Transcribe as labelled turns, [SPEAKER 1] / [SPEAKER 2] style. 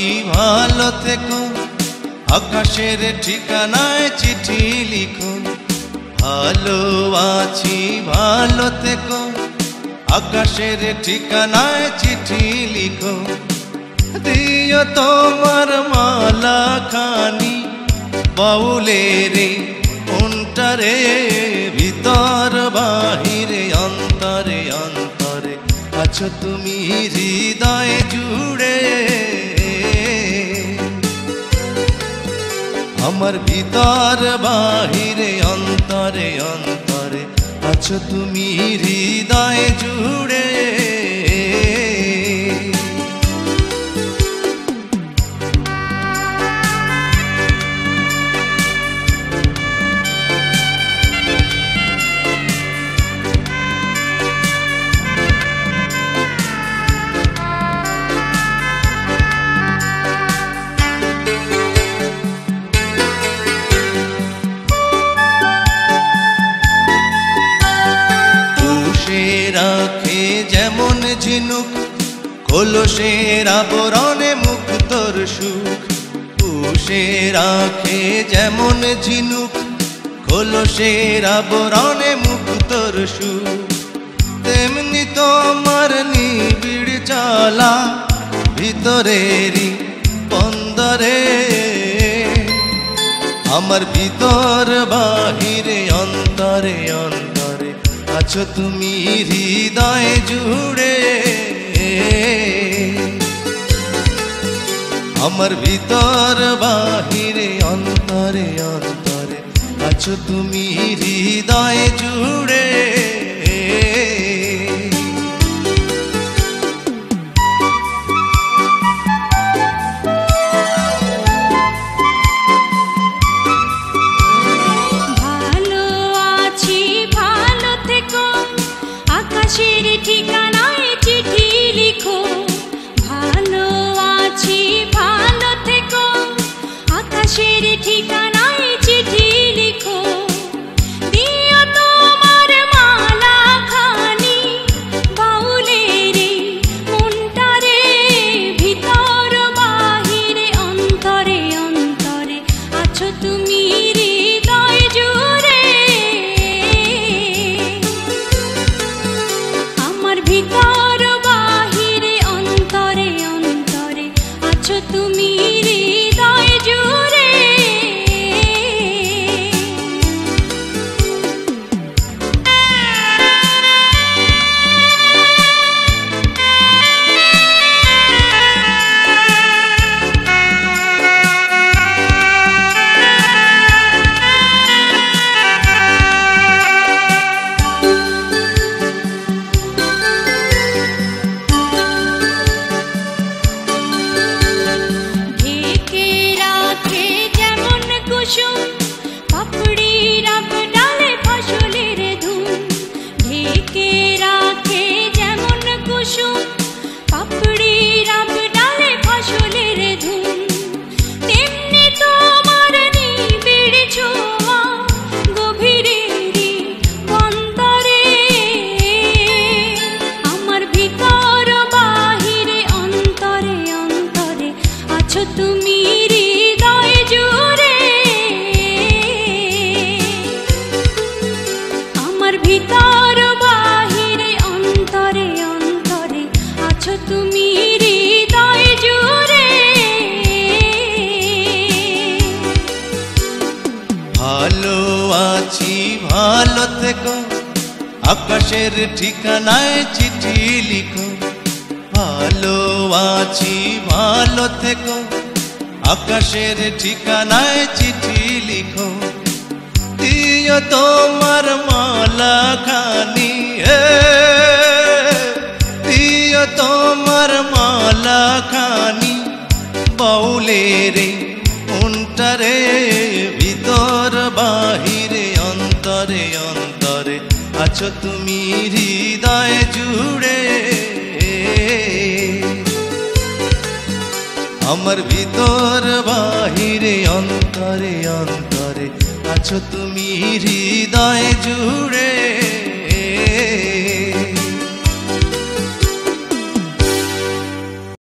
[SPEAKER 1] আছি ভালো থেকো, আকাশের ঠিকানায় চিঠি লিখো। ভালো আছি ভালো থেকো, আকাশের ঠিকানায় চিঠি লিখো। দিও তোমার মালা খানি বাউলের মনটারে, ভিতর বাহিরে অন্তরে অন্তরে আছো তুমি হৃদয় জুড়ে। আমার ভিতর বাহিরে অন্তরে অন্তরে আছো তুমি হৃদয় জুড়ে। রাখে যেমন ঝিনুক কলসের আবরণে মুক্তর সুখ। পুষে রাখে যেমন ঝিনুক কলসের আবরণে মুক্তর সুখ। তেমনি তোমার নিবিড় চলা ভিতরেরই বন্দরে। আমার ভিতর বাহিরে অন্তরে অন্তরে আছো তুমি হৃদয় জুড়ে। আমার ভিতর বাহিরে অন্তরে অন্তরে আছো তুমি হৃদয় জুড়ে।
[SPEAKER 2] আকাশের ঠিকানায় চিঠি লিখো। ভালো আছি ভালো থেকো, আকাশের ঠিকানায় চিঠি লিখো। দিও তোমার মালা খানি বাউলের মনটারে, ভিতর বাহিরে অন্তরে অন্তরে আছো তুমি হৃদয় জুড়ে। ভিতর বাহিরে অন্তরে অন্তরে আছো তুমি হৃদয় জুড়ে। পাপড়ি রাব ডালে ফসলের ধুম, ঢেকে রাখে যেমন কুসুম। পাপড়ি রাব ডালে ফসলের ধুম, তেমনি তোমার নিবিড় ছোঁয়া গভীরেরই অন্তরে। আমার ভিতর বাহিরে অন্তরে অন্তরে আছো তুমি হৃদয় জুড়ে। ভিতর বাহিরে অন্তরে অন্তরে আছো তুমি হৃদয় জুড়ে।
[SPEAKER 1] ভালো আছি ভালো থেকো, আকাশের ঠিকানায় চিঠি লিখো। ভালো আছি ভালো থেকো, আকাশের ঠিকানায় চিঠি লিখো। দিও তোমার মালা খানি, দিও তোমার মালা খানি বাউলের মনটারে, ভিতর বাহিরে অন্তরে অন্তরে আছো তুমি হৃদয় জুড়ে। আমার ভিতর বাহিরে অন্তরে অন্তরে আছো তুমি হৃদয় জুড়ে।